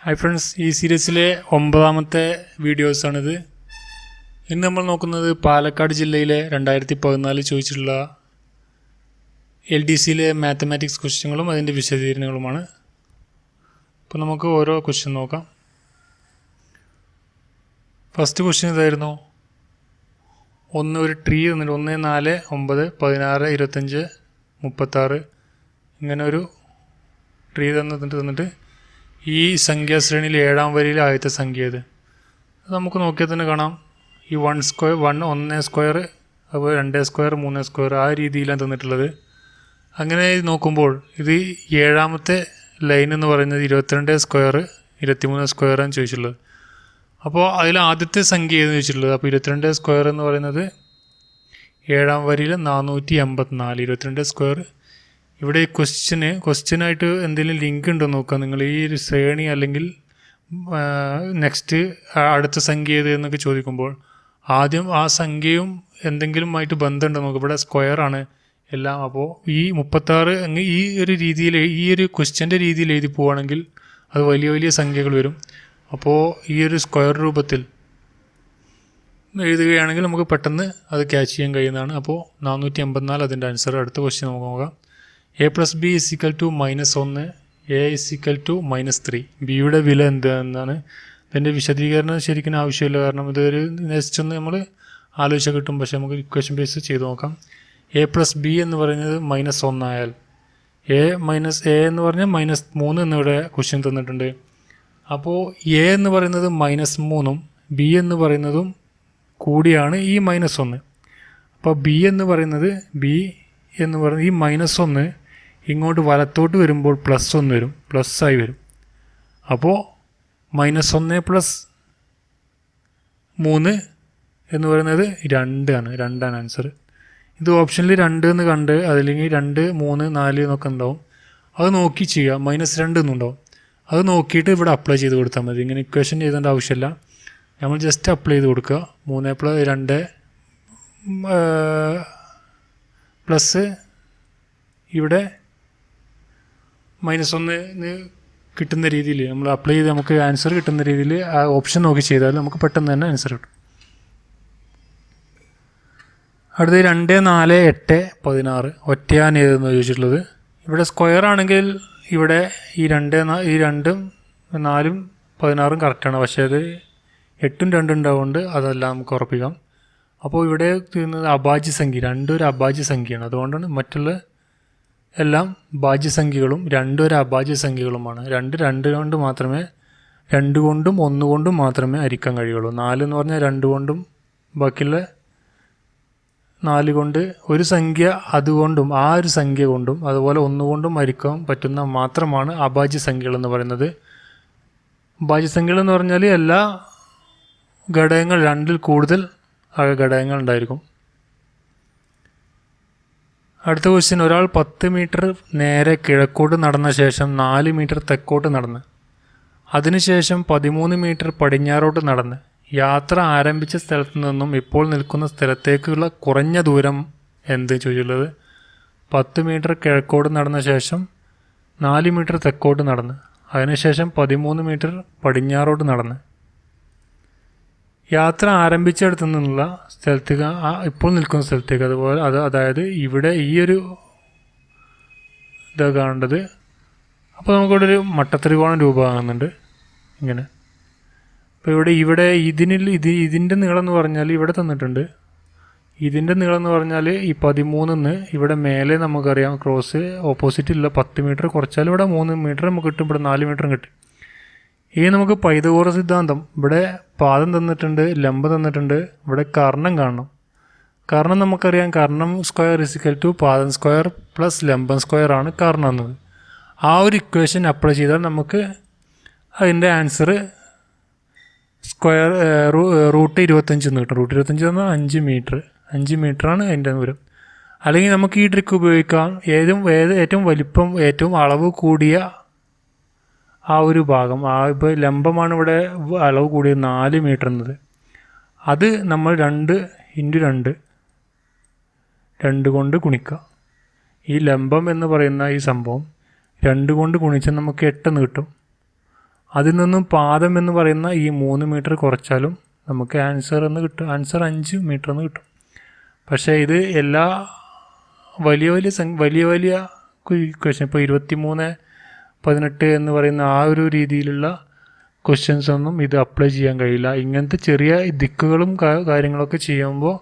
Hi friends, ഈ സീരീസിലെ 9ാമത്തെ വീഡിയോസാണിത്. ഇന്ന് നമ്മൾ നോക്കുന്നത് പാലക്കാട് ജില്ലയിലെ 2014 ചോദിച്ചിട്ടുള്ള LDCയിലെ മാത്തമാറ്റിക്സ് ക്വസ്റ്റ്യനുകളും അതിൻ്റെ വിശദീകരണങ്ങളുമാണ്. അപ്പോൾ നമുക്ക് ഓരോ ക്വസ്റ്റ്യൻ നോക്കാം. ഫസ്റ്റ് ക്വസ്റ്റ്യൻ ഇതായിരുന്നു. ഒരു ട്രീ തന്നിട്ട് 1, 4, 9, 16, 25, 36 ഇങ്ങനെ ഒരു ട്രീ തന്നിട്ട് ഈ സംഖ്യാശ്രേണിയിൽ 7ാം വരിയിൽ ആദ്യത്തെ സംഖ്യ ഇത് നമുക്ക് നോക്കിയാൽ തന്നെ കാണാം. ഈ 1 സ്ക്വയർ 1 സ്ക്വയർ അതുപോലെ 2 സ്ക്വയർ 3 സ്ക്വയർ ആ രീതിയിലാണ് തന്നിട്ടുള്ളത്. അങ്ങനെ നോക്കുമ്പോൾ ഇത് 7ാമത്തെ ലൈൻ എന്ന് പറയുന്നത് 22 സ്ക്വയർ 23 സ്ക്വയറാണ് ചോദിച്ചിട്ടുള്ളത്. അപ്പോൾ അതിൽ ആദ്യത്തെ സംഖ്യ ഏതെന്ന് ചോദിച്ചിട്ടുള്ളത്. അപ്പോൾ 22 സ്ക്വയർ എന്ന് പറയുന്നത് 7ാം വരിയിൽ 484. 22 സ്ക്വയർ ഇവിടെ ക്വസ്റ്റ്യനായിട്ട് എന്തെങ്കിലും ലിങ്ക് ഉണ്ടോ നോക്കുക. നിങ്ങൾ ഈ ഒരു ശ്രേണി അല്ലെങ്കിൽ നെക്സ്റ്റ് അടുത്ത സംഖ്യ ഏത് എന്നൊക്കെ ചോദിക്കുമ്പോൾ ആദ്യം ആ സംഖ്യയും എന്തെങ്കിലുമായിട്ട് ബന്ധമുണ്ടോ നോക്കുക. ഇവിടെ സ്ക്വയറാണ് എല്ലാം. അപ്പോൾ ഈ 36 ഈ ഒരു രീതിയിൽ ഈ ഒരു ക്വസ്റ്റ്യൻ്റെ രീതിയിൽ എഴുതി പോവുകയാണെങ്കിൽ അത് വലിയ വലിയ സംഖ്യകൾ വരും. അപ്പോൾ ഈ ഒരു സ്ക്വയർ രൂപത്തിൽ എഴുതുകയാണെങ്കിൽ നമുക്ക് പെട്ടെന്ന് അത് ക്യാച്ച് ചെയ്യാൻ കഴിയുന്നതാണ്. അപ്പോൾ 484 അതിൻ്റെ ആൻസർ. അടുത്ത ക്വസ്റ്റ്യൻ നമുക്ക് നോക്കാം. a+b = -1, a = -3. ബിയുടെ വില എന്താണെന്നാണ്. ഇതിൻ്റെ വിശദീകരണം ശരിക്കും ആവശ്യമില്ല, കാരണം ഇതൊരു നെക്സ്റ്റ് ഒന്ന് നമ്മൾ ആലോചിച്ചാൽ കിട്ടും. പക്ഷേ നമുക്ക് ഇക്വേഷൻ ബേസ് ചെയ്ത് നോക്കാം. a+b എന്ന് പറയുന്നത് -1 ആയാൽ a എന്ന് പറഞ്ഞാൽ -3 എന്നിവിടെ ക്വസ്റ്റ്യൻ തന്നിട്ടുണ്ട്. അപ്പോൾ a എന്ന് പറയുന്നത് -3ഉം b എന്ന് പറയുന്നതും കൂടിയാണ് ഈ -1. അപ്പോൾ b എന്ന് പറയുന്നത് ഈ -1 ഇങ്ങോട്ട് വലത്തോട്ട് വരുമ്പോൾ +1 വരും, പ്ലസ്സായി വരും. അപ്പോൾ -1 + 3 എന്ന് പറയുന്നത് 2 ആണ്. 2 ആണ് ആൻസർ. ഇത് ഓപ്ഷനിൽ 2 എന്ന് കണ്ട് അതല്ലെങ്കിൽ 2, 3, 4 എന്നൊക്കെ ഉണ്ടാവും. അത് നോക്കി ചെയ്യുക. -2 എന്നുണ്ടാവും. അത് നോക്കിയിട്ട് ഇവിടെ അപ്ലൈ ചെയ്ത് കൊടുത്താൽ മതി. ഇങ്ങനെ ഇക്വേഷൻ ചെയ്തേണ്ട ആവശ്യമില്ല. നമ്മൾ ജസ്റ്റ് അപ്ലൈ ചെയ്ത് കൊടുക്കുക. 3 + 2 പ്ലസ് ഇവിടെ -1 കിട്ടുന്ന രീതിയിൽ നമ്മൾ അപ്ലൈ ചെയ്ത് നമുക്ക് ആൻസർ കിട്ടുന്ന രീതിയിൽ ആ ഓപ്ഷൻ നോക്കി ചെയ്താൽ നമുക്ക് പെട്ടെന്ന് തന്നെ ആൻസർ കിട്ടും. അടുത്ത് 2, 4, 8, 16 ഒറ്റയാൻ ഏതെന്ന് ചോദിച്ചിട്ടുള്ളത്. ഇവിടെ സ്ക്വയർ ആണെങ്കിൽ ഇവിടെ ഈ 2, 4, 16 കറക്റ്റാണ്. പക്ഷേ അത് 8ഉം 2 ഉണ്ടാവുകൊണ്ട് അതെല്ലാം നമുക്ക് ഉറപ്പിക്കാം. അപ്പോൾ ഇവിടെ അഭാജ്യ സംഖ്യ 2 ഒരു അഭാജ്യ സംഖ്യയാണ്. അതുകൊണ്ടാണ് മറ്റുള്ള എല്ലാം ഭാജ്യസംഖ്യകളും 2 ഒരു അഭാജ്യ സംഖ്യകളുമാണ്. 2 കൊണ്ട് മാത്രമേ 2 കൊണ്ടും 1 കൊണ്ടും മാത്രമേ ഹരിക്കാൻ കഴിയുള്ളൂ. 4 എന്ന് പറഞ്ഞാൽ 2 കൊണ്ടും ബാക്കിയുള്ള 4 കൊണ്ട് ഒരു സംഖ്യ അതുകൊണ്ടും ആ ഒരു സംഖ്യ കൊണ്ടും അതുപോലെ 1 കൊണ്ടും ഹരിക്കാൻ പറ്റുന്ന മാത്രമാണ് അഭാജ്യ സംഖ്യകൾ എന്ന് പറയുന്നത്. ഭാജ്യസംഖ്യകൾ എന്ന് പറഞ്ഞാൽ എല്ലാ ഘടകങ്ങൾ 2ൽ കൂടുതൽ ഘടകങ്ങൾ ഉണ്ടായിരിക്കും. അടുത്ത ക്വസ്റ്റ്യൻ. ഒരാൾ 10 മീറ്റർ നേരെ കിഴക്കോട്ട് നടന്ന ശേഷം 4 മീറ്റർ തെക്കോട്ട് നടന്ന് അതിനുശേഷം 13 മീറ്റർ പടിഞ്ഞാറോട്ട് നടന്ന് യാത്ര ആരംഭിച്ച സ്ഥലത്തു നിന്നും ഇപ്പോൾ നിൽക്കുന്ന സ്ഥലത്തേക്കുള്ള കുറഞ്ഞ ദൂരം എന്ത് ചോദിച്ചുള്ളത്. 10 മീറ്റർ കിഴക്കോട്ട് നടന്ന ശേഷം 4 മീറ്റർ തെക്കോട്ട് നടന്ന് അതിനുശേഷം 13 മീറ്റർ പടിഞ്ഞാറോട്ട് നടന്ന് യാത്ര ആരംഭിച്ചിടത്തു നിന്നുള്ള സ്ഥലത്തേക്ക് ഇപ്പോൾ നിൽക്കുന്ന സ്ഥലത്തേക്ക് അതുപോലെ അതായത് ഇവിടെ ഈ ഒരു ഇതാണ് കാണേണ്ടത്. അപ്പോൾ നമുക്കിവിടെ ഒരു മട്ടത്രികോണം രൂപമാകുന്നുണ്ട് ഇങ്ങനെ. അപ്പോൾ ഇവിടെ ഇതിൻ്റെ നീളം എന്ന് പറഞ്ഞാൽ ഇവിടെ തന്നിട്ടുണ്ട്. ഇതിൻ്റെ നീളം എന്ന് പറഞ്ഞാൽ ഈ 13 ഇവിടെ മേലെ നമുക്കറിയാം ക്രോസ് ഓപ്പോസിറ്റ് ഇല്ല. 10 മീറ്റർ കുറച്ചാൽ ഇവിടെ 3 മീറ്റർ നമുക്ക് കിട്ടും, ഇവിടെ 4 മീറ്ററും കിട്ടും. ഇനി നമുക്ക് പൈതഗോറസ് സിദ്ധാന്തം. ഇവിടെ പാദം തന്നിട്ടുണ്ട്, ലംബം തന്നിട്ടുണ്ട്, ഇവിടെ കർണം കാണണം. കർണം നമുക്കറിയാം, കർണം സ്ക്വയർ = പാദം സ്ക്വയർ + ലംബം സ്ക്വയർ ആണ് കർണം എന്നത്. ആ ഒരു ഇക്വേഷൻ അപ്ലൈ ചെയ്താൽ നമുക്ക് അതിൻ്റെ ആൻസർ √25 എന്ന് കിട്ടും. √25 എന്ന് പറഞ്ഞാൽ 5 മീറ്ററാണ് അതിൻ്റെ ദൂരം. അല്ലെങ്കിൽ നമുക്ക് ഈ ട്രിക്ക് ഉപയോഗിക്കാം. ഏറ്റവും വലിപ്പം ഏറ്റവും അളവ് കൂടിയ ആ ഒരു ഭാഗം ഇപ്പോൾ ലംബമാണ് ഇവിടെ അളവ് കൂടിയത് 4 മീറ്റർ എന്നത്. അത് നമ്മൾ 2 × 2 കൊണ്ട് ഗുണിക്കുക. ഈ ലംബം എന്ന് പറയുന്ന ഈ സംഭവം 2 കൊണ്ട് ഗുണിച്ചാൽ നമുക്ക് 8 എന്ന് കിട്ടും. അതിൽ നിന്നും പാദം എന്ന് പറയുന്ന ഈ 3 മീറ്റർ കുറച്ചാലും നമുക്ക് ആൻസർ 5 മീറ്റർ എന്ന് കിട്ടും. പക്ഷേ ഇത് എല്ലാ വലിയ ക്വസ്റ്റ്യൻ ഇപ്പോൾ 23-18 എന്ന് പറയുന്ന ആ ഒരു രീതിയിലുള്ള ക്വസ്റ്റ്യൻസ് ഒന്നും ഇത് അപ്ലൈ ചെയ്യാൻ കഴിയില്ല. ഇങ്ങനത്തെ ചെറിയ ദിക്കുകളും കാര്യങ്ങളൊക്കെ ചെയ്യുമ്പോൾ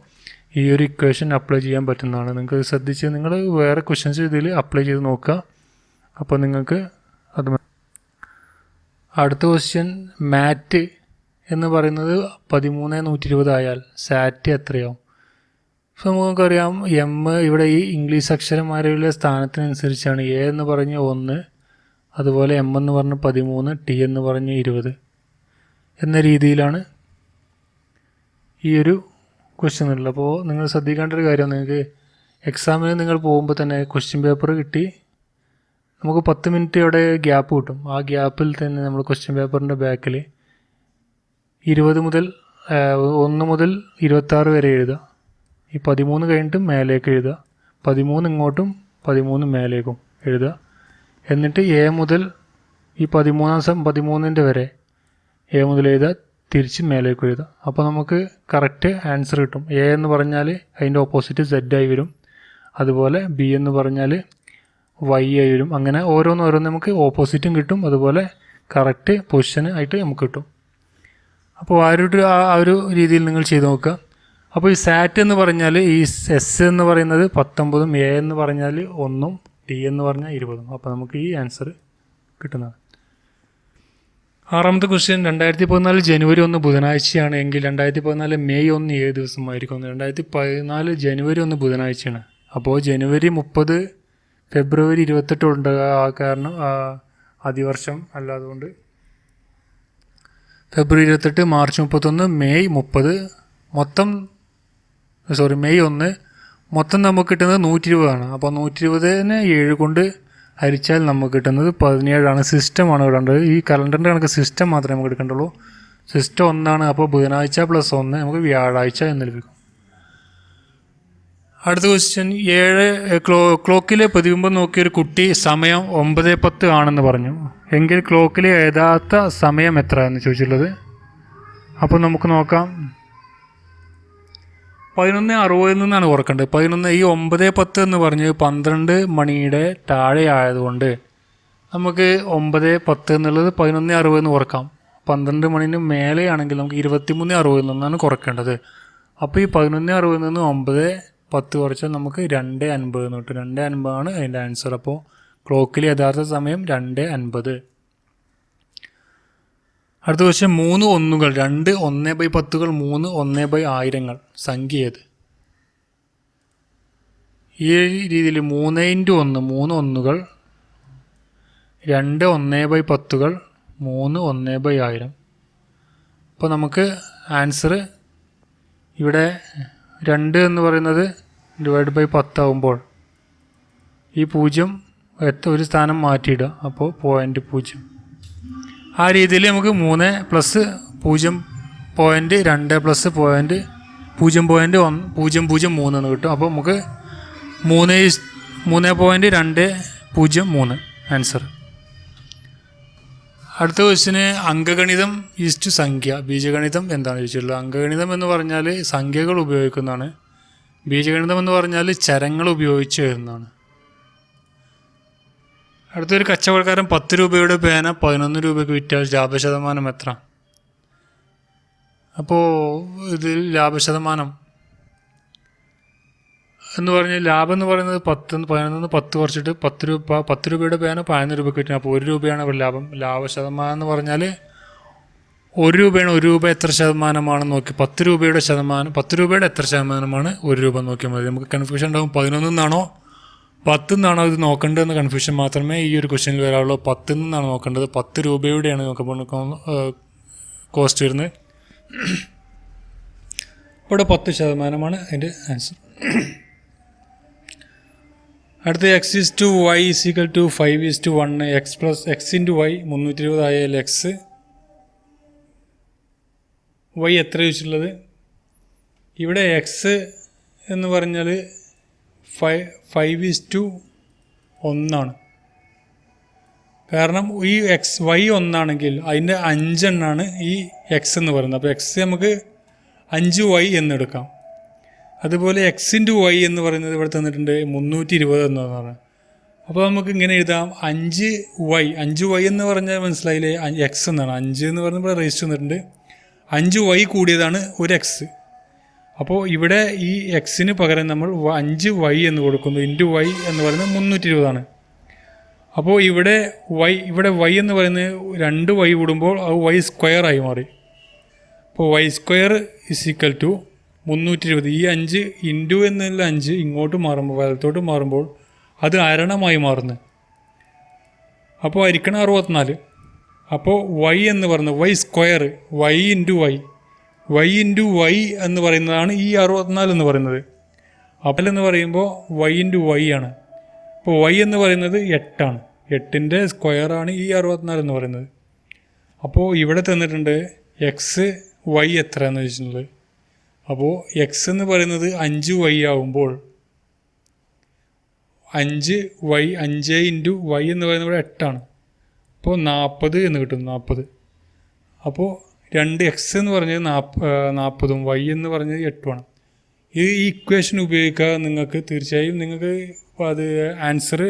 ഈ ഒരു ഇക്വേഷൻ അപ്ലൈ ചെയ്യാൻ പറ്റുന്നതാണ്. നിങ്ങൾക്ക് ശ്രദ്ധിച്ച് നിങ്ങൾ വേറെ ക്വസ്റ്റ്യൻസ് ഇതിൽ അപ്ലൈ ചെയ്ത് നോക്കുക. അപ്പോൾ നിങ്ങൾക്ക് അത് അടുത്ത ക്വസ്റ്റ്യൻ മാറ്റ് എന്ന് പറയുന്നത് 13,120 ആയാൽ സാറ്റ് എത്രയാവും? അപ്പോൾ നമുക്കറിയാം ഇവിടെ ഈ ഇംഗ്ലീഷ് അക്ഷരമാലയിലെ സ്ഥാനത്തിനനുസരിച്ചാണ്. എ എന്ന് പറഞ്ഞ് 1, അതുപോലെ എം എന്ന് പറഞ്ഞ് 13, ടി എന്ന് പറഞ്ഞ് 20 എന്ന രീതിയിലാണ് ഈ ഒരു ക്വസ്റ്റ്യൻ ഉള്ളത്. അപ്പോൾ നിങ്ങൾ ശ്രദ്ധിക്കേണ്ട ഒരു കാര്യം, നിങ്ങൾക്ക് എക്സാമിന് നിങ്ങൾ പോകുമ്പോൾ തന്നെ ക്വസ്റ്റ്യൻ പേപ്പർ കിട്ടി നമുക്ക് 10 മിനിറ്റ് അവിടെ ഗ്യാപ്പ് കിട്ടും. ആ ഗ്യാപ്പിൽ തന്നെ നമ്മൾ ക്വസ്റ്റ്യൻ പേപ്പറിൻ്റെ ബാക്കിൽ 1 മുതൽ 26 വരെ എഴുതുക. ഈ 13 കഴിഞ്ഞിട്ട് മേലേക്ക് എഴുതുക, 13 ഇങ്ങോട്ടും 13 മേലേക്കും എഴുതുക. എന്നിട്ട് എ മുതൽ ഈ 13ൻ്റെ വരെ എ മുതൽ എഴുതുക, തിരിച്ച് മേലേക്ക് എഴുതുക. അപ്പോൾ നമുക്ക് കറക്റ്റ് ആൻസർ കിട്ടും. എ എന്ന് പറഞ്ഞാൽ അതിൻ്റെ ഓപ്പോസിറ്റ് സെഡ് ആയി വരും, അതുപോലെ ബി എന്ന് പറഞ്ഞാൽ വൈ ആയി വരും. അങ്ങനെ ഓരോന്ന് നമുക്ക് ഓപ്പോസിറ്റും കിട്ടും, അതുപോലെ കറക്റ്റ് പൊസിഷൻ ആയിട്ട് നമുക്ക് കിട്ടും. അപ്പോൾ ആ ഒരു രീതിയിൽ നിങ്ങൾ ചെയ്ത് നോക്കുക. അപ്പോൾ ഈ സാറ്റ് എന്ന് പറഞ്ഞാൽ ഈ എസ് എന്ന് പറയുന്നത് 19, എ എന്ന് പറഞ്ഞാൽ 1, ടി എന്ന് പറഞ്ഞാൽ 20. അപ്പോൾ നമുക്ക് ഈ ആൻസർ കിട്ടുന്നതാണ്. 6ാമത്തെ ക്വസ്റ്റ്യൻ, 2014 ജനുവരി 1 ബുധനാഴ്ചയാണ് എങ്കിൽ 2014 മെയ് 1 ഏത് ദിവസമായിരിക്കും? 2014 ജനുവരി 1 ബുധനാഴ്ചയാണ്. അപ്പോൾ ജനുവരി 30, ഫെബ്രുവരി 28 ഉണ്ട്. കാരണം അതിവർഷം അല്ലാതുകൊണ്ട് ഫെബ്രുവരി 28, മാർച്ച് 31, മെയ് 30, മെയ് 1 മൊത്തം നമുക്ക് കിട്ടുന്നത് 120 അപ്പോൾ 120നെ 7 കൊണ്ട് ഹരിച്ചാൽ നമുക്ക് കിട്ടുന്നത് 17 സിസ്റ്റമാണ് ഇടേണ്ടത്. ഈ കലണ്ടറിൻ്റെ കണക്ക് സിസ്റ്റം മാത്രമേ നമുക്ക് എടുക്കേണ്ടുള്ളൂ. സിസ്റ്റം 1 അപ്പോൾ ബുധനാഴ്ച + 1 നമുക്ക് വ്യാഴാഴ്ച എന്ന് ലഭിക്കും. അടുത്ത ക്വസ്റ്റ്യൻ, 7 ക്ലോക്കിലെ പ്രതിബിംബം നോക്കിയൊരു കുട്ടി സമയം 9:10 ആണെന്ന് പറഞ്ഞു എങ്കിൽ ക്ലോക്കിലെ യഥാർത്ഥ സമയം എത്ര എന്ന് ചോദിച്ചിട്ടുള്ളത്. അപ്പോൾ നമുക്ക് നോക്കാം. 11:60 നിന്നാണ് ഓർക്കേണ്ടത്. 9:10 എന്ന് പറഞ്ഞ് 12 മണിയുടെ താഴെ ആയതുകൊണ്ട് നമുക്ക് 9:10 എന്നുള്ളത് 11:60 എന്ന് ഓർക്കാം. 12 മണിന് മേലെയാണെങ്കിൽ നമുക്ക് 23:60 നിന്നാണ് കുറയ്ക്കേണ്ടത്. അപ്പോൾ ഈ 11:60 നിന്ന് 9:10 കുറച്ചാൽ നമുക്ക് 2:50 എന്ന് കിട്ടും. 2:50 അതിൻ്റെ ആൻസർ. അപ്പോൾ ക്ലോക്കിലെ യഥാർത്ഥ സമയം 2:50. അടുത്ത ക്വസ്റ്റ്യൻ, 3 ഒന്നുകൾ, 2 1/10, 3 1/1000 സംഖ്യ ഏത്? ഈ രീതിയിൽ 3x1 3 ഒന്നുകൾ, 2 1/10, 3 1/1000. അപ്പോൾ നമുക്ക് ആൻസർ ഇവിടെ 2 എന്ന് പറയുന്നത് ÷ 10 ആകുമ്പോൾ ഈ 0 ഒരു സ്ഥാനം മാറ്റിയിടുക, അപ്പോൾ 0.0. ആ രീതിയിൽ നമുക്ക് 3 + 0.2 + 0.003 എന്ന് കിട്ടും. അപ്പോൾ നമുക്ക് 3.203 ആൻസർ. അടുത്ത ക്വസ്റ്റിന്, അങ്കഗണിതം ഈസ്റ്റ് സംഖ്യ, ബീജഗണിതം എന്താണ് ചോദിച്ചിട്ടുള്ളത്? അങ്കഗണിതം എന്ന് പറഞ്ഞാൽ സംഖ്യകൾ ഉപയോഗിക്കുന്നതാണ്. ബീജഗണിതം എന്ന് പറഞ്ഞാൽ ചരങ്ങൾ ഉപയോഗിച്ച് എഴുതുന്നതാണ്. അടുത്തൊരു കച്ചവടക്കാരൻ 10 രൂപയുടെ പേന 11 രൂപയ്ക്ക് വിറ്റാൽ ലാഭശതമാനം എത്ര? അപ്പോൾ ഇതിൽ ലാഭശതമാനം എന്ന് പറഞ്ഞാൽ ലാഭം എന്ന് പറയുന്നത് 11 കുറച്ചിട്ട് 10 രൂപയുടെ പേന 11 രൂപയ്ക്ക് വിറ്റാൽ അപ്പോൾ 1 രൂപയാണ് ലാഭം. ലാഭശതമാനം എന്ന് പറഞ്ഞാൽ 1 രൂപയാണ്. 1 രൂപ എത്ര ശതമാനമാണെന്ന് നോക്കി 10 രൂപയുടെ എത്ര ശതമാനമാണ് 1 രൂപ നോക്കിയാൽ മതി. നമുക്ക് കൺഫ്യൂഷൻ ഉണ്ടാകും 11 എന്നാണോ 10 എന്നാണോ ഇത് നോക്കേണ്ടതെന്ന് കൺഫ്യൂഷൻ മാത്രമേ ഈ ഒരു ക്വസ്റ്റ്യനിൽ വരാറുള്ളൂ. 10 നിന്നാണ് നോക്കേണ്ടത്. 10 രൂപയുടെയാണ് നോക്കുമ്പോൾ കോസ്റ്റ് വരുന്നത്. ഇവിടെ 10% അതിൻ്റെ ആൻസർ. അടുത്ത x/y = 5:1, x + x × y 320 ആയാൽ y എത്ര ചോദിച്ചിട്ടുള്ളത്? ഇവിടെ x എന്ന് പറഞ്ഞാൽ 5:1. കാരണം ഈ വൈ ഒന്നാണെങ്കിൽ അതിൻ്റെ 5 എണ്ണാണ് ഈ എക്സ് എന്ന് പറയുന്നത്. അപ്പോൾ എക്സ് നമുക്ക് 5y എന്നെടുക്കാം. അതുപോലെ എക്സ് ഇൻറ്റു വൈ എന്ന് പറയുന്നത് ഇവിടെ തന്നിട്ടുണ്ട് 320 എന്നതാണ്. അപ്പോൾ നമുക്ക് ഇങ്ങനെ എഴുതാം 5y എന്ന് പറഞ്ഞാൽ മനസ്സിലായില്ലേ, എക്സ് എന്നാണ്. 5 എന്ന് പറഞ്ഞാൽ ഇവിടെ റേസ്റ്റ് വന്നിട്ടുണ്ട്. 5y കൂടിയതാണ് ഒരു എക്സ്. അപ്പോൾ ഇവിടെ ഈ എക്സിന് പകരം നമ്മൾ 5y എന്ന് കൊടുക്കുന്നു. ഇൻറ്റു വൈ എന്ന് പറയുന്നത് 320 അപ്പോൾ ഇവിടെ y എന്ന് പറയുന്നത് 2y കൂടുമ്പോൾ അത് y സ്ക്വയറായി മാറി. അപ്പോൾ y square is equal to 320. ഈ 5 ഇൻറ്റു എന്നുള്ള 5 ഇങ്ങോട്ട് മാറുമ്പോൾ വലത്തോട്ട് മാറുമ്പോൾ അത് അരണമായി മാറുന്നു. അപ്പോൾ ആയിരിക്കണം 64. അപ്പോൾ y എന്ന് പറയുന്നത് y square y into y എന്ന് പറയുന്നതാണ് ഈ 64 എന്ന് പറയുന്നത്. അപ്പോൾ എന്ന് പറയുമ്പോൾ y ഇൻറ്റു വൈ ആണ്. അപ്പോൾ y എന്ന് പറയുന്നത് 8 ആണ്. 8ൻ്റെ സ്ക്വയറാണ് ഈ 64 എന്ന് പറയുന്നത്. അപ്പോൾ ഇവിടെ തന്നിട്ടുണ്ട് എക്സ് വൈ എത്രയാണെന്ന് ചോദിച്ചിട്ടുള്ളത്. അപ്പോൾ എക്സ് എന്ന് പറയുന്നത് 5y ആവുമ്പോൾ 5 ഇൻറ്റു വൈ എന്ന് പറയുന്നത് ഇവിടെ 8 ആണ്. അപ്പോൾ 40 എന്ന് കിട്ടും. 40. അപ്പോൾ 2x എന്ന് പറഞ്ഞത് 40ഉം y എന്ന് പറഞ്ഞത് 8ഉമാണ്. ഈ ഇക്വേഷൻ ഉപയോഗിക്കുക നിങ്ങൾക്ക് തീർച്ചയായും നിങ്ങൾക്ക് അത് ആൻസർ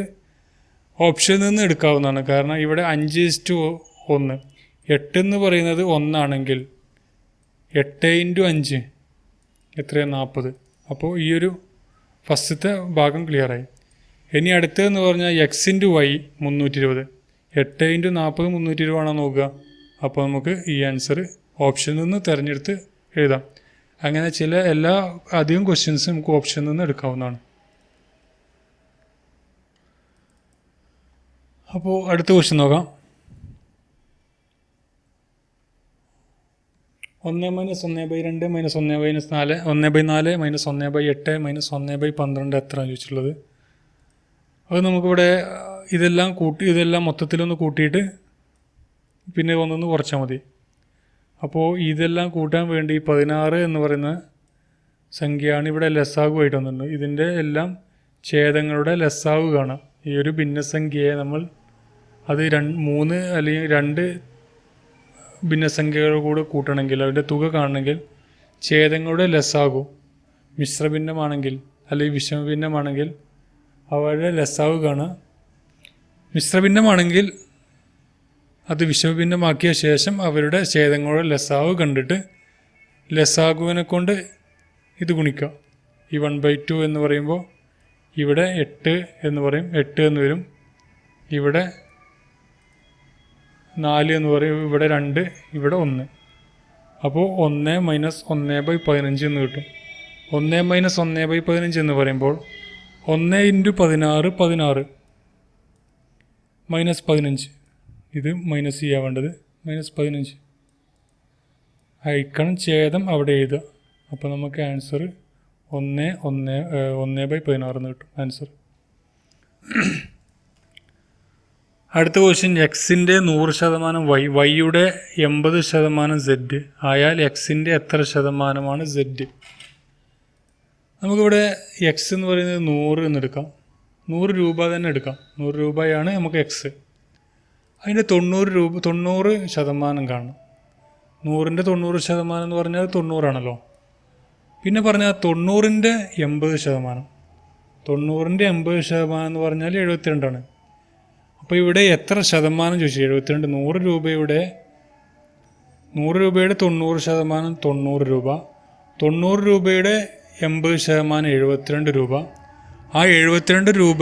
ഓപ്ഷനിൽ നിന്ന് എടുക്കാവുന്നതാണ്. കാരണം ഇവിടെ 5:1 8 എന്ന് പറയുന്നത് 1 ആണെങ്കിൽ 8 ഇൻറ്റു 5 എത്രയാണ് 40. അപ്പോൾ ഈ ഒരു ഫസ്റ്റത്തെ ഭാഗം ക്ലിയറായി. ഇനി അടുത്തതെന്ന് പറഞ്ഞാൽ എക്സ് ഇൻറ്റു വൈ 320. 8 ഇൻറ്റു 40 320 ആണോ നോക്കുക. അപ്പോൾ നമുക്ക് ഈ ആൻസർ ഓപ്ഷനിൽ നിന്ന് തിരഞ്ഞെടുത്ത് എഴുതാം. അങ്ങനെ അധികം ക്വസ്റ്റ്യൻസ് നമുക്ക് ഓപ്ഷനിൽ നിന്ന് എടുക്കാവുന്നതാണ്. അപ്പോൾ അടുത്ത ക്വസ്റ്റ്യൻ നോക്കാം. 1 - 1/2 - 1/4 1/4 - 1/8 - 1/12 എത്ര ചോദിച്ചിട്ടുള്ളത്. അത് നമുക്കിവിടെ ഇതെല്ലാം മൊത്തത്തിലൊന്ന് കൂട്ടിയിട്ട് പിന്നെ ഒന്നൊന്ന് കുറച്ചാൽ മതി. അപ്പോൾ ഇതെല്ലാം കൂട്ടാൻ വേണ്ടി 16 എന്ന് പറയുന്ന സംഖ്യയാണ് ഇവിടെ ലസാഗുവായിട്ട് വന്നിട്ടുണ്ട്. ഇതിൻ്റെ എല്ലാം ഛേദങ്ങളുടെ ലസാഗു കാണാം. ഈ ഒരു ഭിന്നസംഖ്യയെ നമ്മൾ അത് 3 അല്ലെങ്കിൽ 2 ഭിന്നസംഖ്യകൾ കൂടെ കൂട്ടണമെങ്കിൽ അതിൻ്റെ തുക കാണണമെങ്കിൽ ഛേദങ്ങളുടെ ലസാഗു മിശ്രഭിന്നമാണെങ്കിൽ അല്ലെങ്കിൽ വിഷമഭിന്നമാണെങ്കിൽ അവരുടെ ലസാഗു കാണാം. മിശ്രഭിന്നമാണെങ്കിൽ അത് വിഷമഭിന്നമാക്കിയ ശേഷം അവരുടെ ഛേദങ്ങളുടെ ലസാഗു കണ്ടിട്ട് ലസാഗുവിനെ കൊണ്ട് ഇത് ഗുണിക്കുക. ഈ 1/2 എന്ന് പറയുമ്പോൾ ഇവിടെ 8 എന്ന് പറയും, 8 എന്ന് വരും. ഇവിടെ 4 എന്ന് പറയും, ഇവിടെ 2, ഇവിടെ 1. അപ്പോൾ 1 - 1/15 എന്ന് കിട്ടും. 1 - 1/15 എന്ന് പറയുമ്പോൾ 1 ഇൻറ്റു 16 16 -15. ഇത് മൈനസ് ചെയ്യാവേണ്ടത് -15 അയക്കണം. ഛേദം അവിടെ എഴുതുക. അപ്പോൾ നമുക്ക് ആൻസർ 1/16 എന്ന് കിട്ടും ആൻസർ. അടുത്ത ക്വസ്റ്റ്യൻ എക്സിൻ്റെ 100% വൈയുടെ 80% സെഡ് ആയാൽ എക്സിൻ്റെ എത്ര ശതമാനമാണ് സെഡ്. നമുക്കിവിടെ എക്സ് എന്ന് പറയുന്നത് 100 എന്നെടുക്കാം. 100 രൂപ തന്നെ എടുക്കാം. 100 രൂപയാണ് നമുക്ക് എക്സ്. അതിൻ്റെ 90% കാണണം. 100ൻ്റെ 90% എന്ന് പറഞ്ഞാൽ 90 ആണല്ലോ. പിന്നെ പറഞ്ഞാൽ 90ൻ്റെ 80%. 90ൻ്റെ 80% എന്ന് പറഞ്ഞാൽ 72 ആണ്. അപ്പോൾ ഇവിടെ എത്ര ശതമാനം ചോദിച്ചു? 72. 100 രൂപയുടെ 90% 90 രൂപ. 90 രൂപയുടെ 80% 72 രൂപ. ആ 72 രൂപ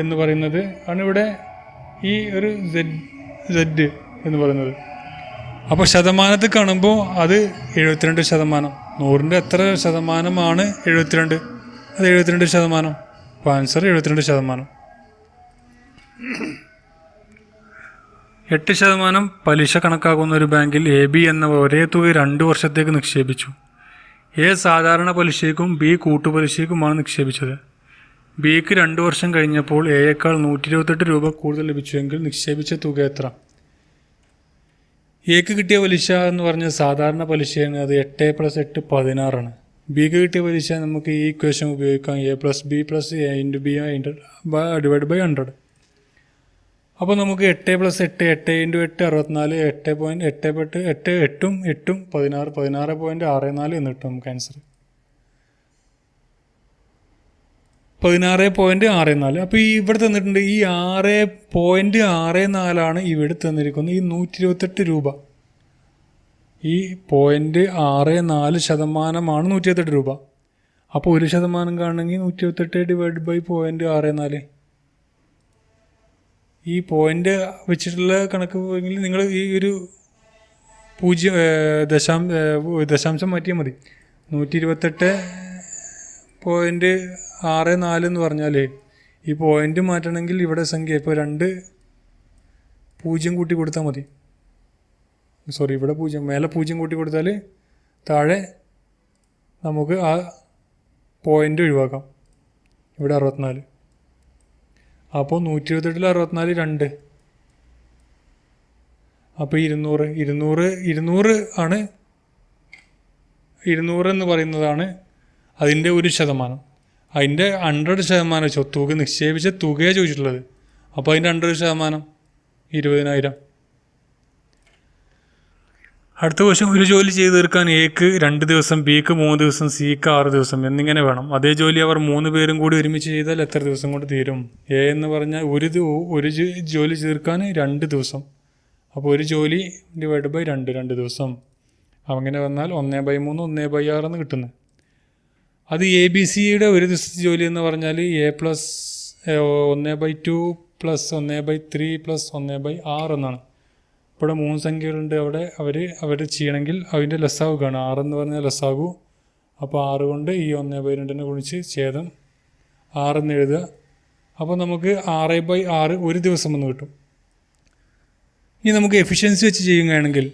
എന്ന് പറയുന്നത് ആണ് ഇവിടെ ഈ ഒരു സെഡ് എന്ന് പറയുന്നത്. അപ്പോൾ ശതമാനത്തിൽ കാണുമ്പോൾ അത് 72%. 100ൻ്റെ എത്ര ശതമാനമാണ് 72? അത് 72%. അപ്പോൾ ആൻസർ 72%. 8% പലിശ കണക്കാക്കുന്ന ഒരു ബാങ്കിൽ AB എന്ന ഒരേ തുക 2 വർഷത്തേക്ക് നിക്ഷേപിച്ചു. A സാധാരണ പലിശയ്ക്കും B കൂട്ടുപലിശയ്ക്കുമാണ് നിക്ഷേപിച്ചത്. Bക്ക് 2 വർഷം കഴിഞ്ഞപ്പോൾ Aയേക്കാൾ 128 രൂപ കൂടുതൽ ലഭിച്ചുവെങ്കിൽ നിക്ഷേപിച്ച തുക എത്ര? Aക്ക് കിട്ടിയ പലിശ എന്ന് പറഞ്ഞാൽ സാധാരണ പലിശയാണ്. അത് 8 + 8 16 ആണ്. Bക്ക് കിട്ടിയ പലിശ നമുക്ക് ഈ ഇക്വേഷൻ ഉപയോഗിക്കാം. A + B + A × B / 100. അപ്പോൾ നമുക്ക് 8 + 8 8 × 8 64 8.8 8 8 8 16 16.64 എന്ന് കിട്ടും നമുക്ക് ആൻസർ 16.64. അപ്പോൾ ഈ ഇവിടെ തന്നിട്ടുണ്ട് ഈ 6.64 ഇവിടെ തന്നിരിക്കുന്നത് ഈ 128 രൂപ. ഈ 0.64% 128 രൂപ. അപ്പോൾ 1% കാണണമെങ്കിൽ 128 ÷ 0.64. ഈ പോയിന്റ് വെച്ചിട്ടുള്ള കണക്ക് പോയെങ്കിൽ നിങ്ങൾ ഈ ഒരു 0.0 മാറ്റിയാൽ മതി. 128.64 എന്ന് പറഞ്ഞാൽ ഈ പോയിന്റ് മാറ്റണമെങ്കിൽ ഇവിടെ സംഖ്യ ഇപ്പോൾ 2 0 കൂട്ടി കൊടുത്താൽ മതി. സോറി, ഇവിടെ 0 മേലെ 0 കൂട്ടി കൊടുത്താൽ താഴെ നമുക്ക് ആ പോയിന്റ് ഒഴിവാക്കാം. ഇവിടെ 64. അപ്പോൾ 128 64 2. അപ്പോൾ 200 ആണ്. 200 എന്ന് പറയുന്നതാണ് അതിൻ്റെ 1%. അതിൻ്റെ 100% തുക നിക്ഷേപിച്ച തുകയാണ് ചോദിച്ചിട്ടുള്ളത്. അപ്പോൾ അതിൻ്റെ 100% 20,000. അടുത്ത ക്വസ്റ്റ്യൻ, ഒരു ജോലി ചെയ്തു തീർക്കാൻ എക്ക് 2 ദിവസം, ബിക്ക് 3 ദിവസം, സിക്ക് 6 ദിവസം എന്നിങ്ങനെ വേണം. അതേ ജോലി അവർ 3 പേരും കൂടി ഒരുമിച്ച് ചെയ്താൽ എത്ര ദിവസം കൊണ്ട് തീരും? എ എന്ന് പറഞ്ഞാൽ ഒരു ജോലി തീർക്കാൻ 2 ദിവസം. അപ്പോൾ ഒരു ജോലി ÷ 2 ദിവസം. അങ്ങനെ വന്നാൽ 1/3 1/6 എന്ന് കിട്ടുന്നത്. അത് ABC-യുടെ ഒരു ദിവസത്തെ ജോലി എന്ന് പറഞ്ഞാൽ A + 1/2 + 1/3 + 1/6 എന്നാണ്. ഇവിടെ 3 സംഖ്യകളുണ്ട്. അവിടെ അവർ ചെയ്യണമെങ്കിൽ അതിൻ്റെ ലസാഗുവാണ്. 6 എന്ന് പറഞ്ഞാൽ ലസാഗു. അപ്പോൾ 6 കൊണ്ട് ഈ 1/2 ഗുണിച്ച് ഛേദം 6 എന്ന് എഴുതുക. അപ്പോൾ നമുക്ക് 6/6 ഒരു ദിവസം എന്ന് കിട്ടും. ഇനി നമുക്ക് എഫിഷ്യൻസി വെച്ച് ചെയ്യുകയാണെങ്കിൽ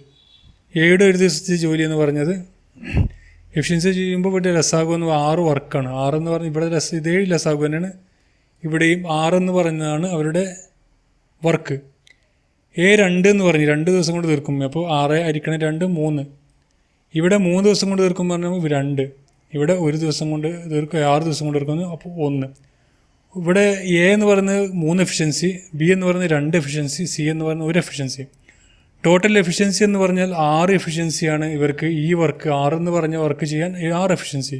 എയുടെ ഒരു ദിവസത്തെ ജോലി എന്ന് പറഞ്ഞത് എഫിഷ്യൻസി ചെയ്യുമ്പോൾ ഇവിടെ ലസാഗു എന്ന് 6 വർക്കാണ്. 6 എന്ന് പറഞ്ഞാൽ ഇവിടെ ഇതേ ലസാഗു തന്നെയാണ്. ഇവിടെയും 6 എന്ന് പറയുന്നതാണ് അവരുടെ വർക്ക്. A2 എന്ന് പറഞ്ഞ് 2 ദിവസം കൊണ്ട് തീർക്കും. അപ്പോൾ 6 അരിക്കണം 2 3. ഇവിടെ 3 ദിവസം കൊണ്ട് തീർക്കും പറഞ്ഞാൽ 2. ഇവിടെ 1 ദിവസം കൊണ്ട് തീർക്കും, 6 ദിവസം കൊണ്ട് തീർക്കുന്നു. അപ്പോൾ 1. ഇവിടെ A എന്ന് പറയുന്നത് 3 എഫിഷ്യൻസി, B എന്ന് പറയുന്നത് 2 എഫിഷ്യൻസി, C എന്ന് പറയുന്നത് 1 എഫിഷ്യൻസി. ടോട്ടൽ എഫിഷ്യൻസി എന്ന് പറഞ്ഞാൽ 6 എഫിഷ്യൻസിയാണ് ഇവർക്ക് ഈ വർക്ക്. 6 എന്ന് പറഞ്ഞ വർക്ക് ചെയ്യാൻ 6 എഫിഷ്യൻസി.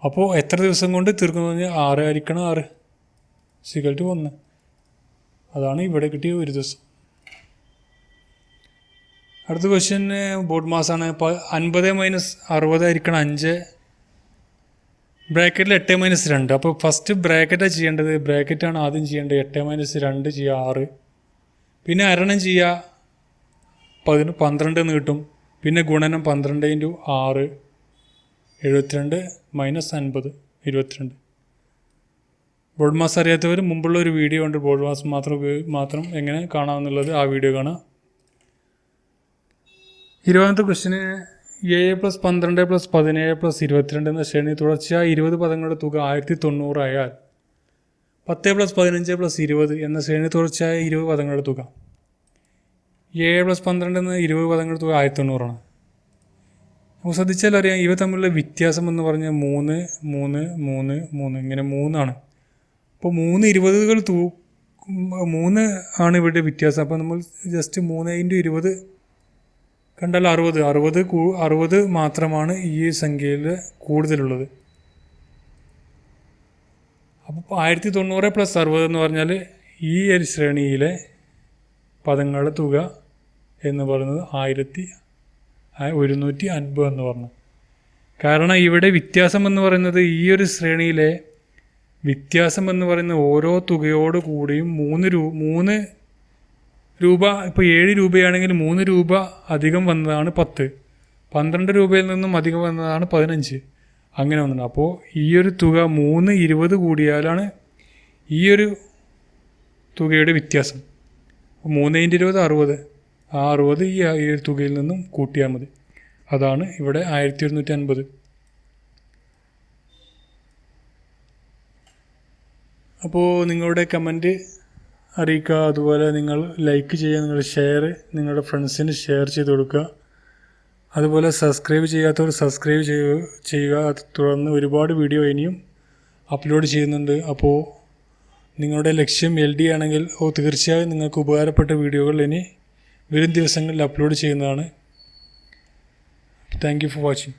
അപ്പോൾ എത്ര ദിവസം കൊണ്ട് തീർക്കുന്നു പറഞ്ഞാൽ 6 അരിക്കണം 6 = 1. അതാണ് ഇവിടെ കിട്ടിയ ഒരു ദിവസം. അടുത്ത ക്വസ്റ്റ്യൻ ബോർഡ് മാസാണ്. 50 - 60 ആയിരിക്കണം 5. ബ്രാക്കറ്റിൽ 8 - 2. അപ്പോൾ ഫസ്റ്റ് ബ്രാക്കറ്റാണ് ചെയ്യേണ്ടത്. ബ്രാക്കറ്റാണ് ആദ്യം ചെയ്യേണ്ടത്. 8 - 2 ചെയ്യുക 6. പിന്നെ ഹരണം ചെയ്യുക 12 എന്ന് കിട്ടും. പിന്നെ ഗുണനം 12 × 6 72 - 50 22. ബോർഡ് മാസം അറിയാത്തവർ മുമ്പുള്ള ഒരു വീഡിയോ ഉണ്ട്, ബോർഡ് മാസം മാത്രം എങ്ങനെ കാണാമെന്നുള്ളത്. ആ വീഡിയോ കാണാം. 20ാമത്തെ ക്വസ്റ്റ്യന് 7 + 12 + 17 + 22 എന്ന ശ്രേണി തുടർച്ചയായ 20 പദങ്ങളുടെ തുക 1090 ആയാൽ 10 + 15 + 20 എന്ന ശ്രേണി തുടർച്ചയായ 20 പദങ്ങളുടെ തുക. 7 + 12 എന്ന 20 പദങ്ങളുടെ തുക 1090 ആണ്. നമുക്ക് ശ്രദ്ധിച്ചാൽ അറിയാം ഇവ തമ്മിലുള്ള വ്യത്യാസം എന്ന് പറഞ്ഞാൽ 3 3 3 3 ഇങ്ങനെ 3 ആണ്. അപ്പോൾ 3 20കൾ 3 ആണ് ഇവിടെ വ്യത്യാസം. അപ്പോൾ നമ്മൾ ജസ്റ്റ് 3 × 20 കണ്ടാൽ 60 മാത്രമാണ് ഈ സംഖ്യയിൽ കൂടുതലുള്ളത്. അപ്പോൾ 1090 + 60 എന്ന് പറഞ്ഞാൽ ഈ ഒരു ശ്രേണിയിലെ പദങ്ങളുടെ തുക എന്ന് പറയുന്നത് 1150 എന്ന് പറഞ്ഞു. കാരണം ഇവിടെ വ്യത്യാസം എന്ന് പറയുന്നത് ഈ ഒരു ശ്രേണിയിലെ വ്യത്യാസം എന്ന് പറയുന്ന ഓരോ തുകയോട് കൂടിയും 3 രൂപ. ഇപ്പോൾ 7 രൂപയാണെങ്കിൽ 3 രൂപ അധികം വന്നതാണ് 10. 12 രൂപയിൽ നിന്നും അധികം വന്നതാണ് 15. അങ്ങനെ വന്നത്. അപ്പോൾ ഈ ഒരു തുക 3 20 കൂടിയാലാണ് ഈ ഒരു തുകയുടെ വ്യത്യാസം. 3 × 20 60. ആ 60 ഈ ഒരു തുകയിൽ നിന്നും കൂട്ടിയാൽ മതി. അതാണ് ഇവിടെ 1150. അപ്പോൾ നിങ്ങളുടെ കമൻറ്റ് അറിയിക്കുക. അതുപോലെ നിങ്ങൾ ലൈക്ക് ചെയ്യുക, നിങ്ങൾ നിങ്ങളുടെ ഫ്രണ്ട്സിന് ഷെയർ ചെയ്ത് കൊടുക്കുക. അതുപോലെ സബ്സ്ക്രൈബ് ചെയ്യാത്തവർ സബ്സ്ക്രൈബ് ചെയ്യുക. തുടർന്ന് ഒരുപാട് വീഡിയോ ഇനിയും അപ്ലോഡ് ചെയ്യുന്നുണ്ട്. അപ്പോൾ നിങ്ങളുടെ ലക്ഷ്യം LD ആണെങ്കിൽ തീർച്ചയായും നിങ്ങൾക്ക് ഉപകാരപ്പെട്ട വീഡിയോകൾ ഇനി വരും ദിവസങ്ങളിൽ അപ്ലോഡ് ചെയ്യുന്നതാണ്. Thank you for watching.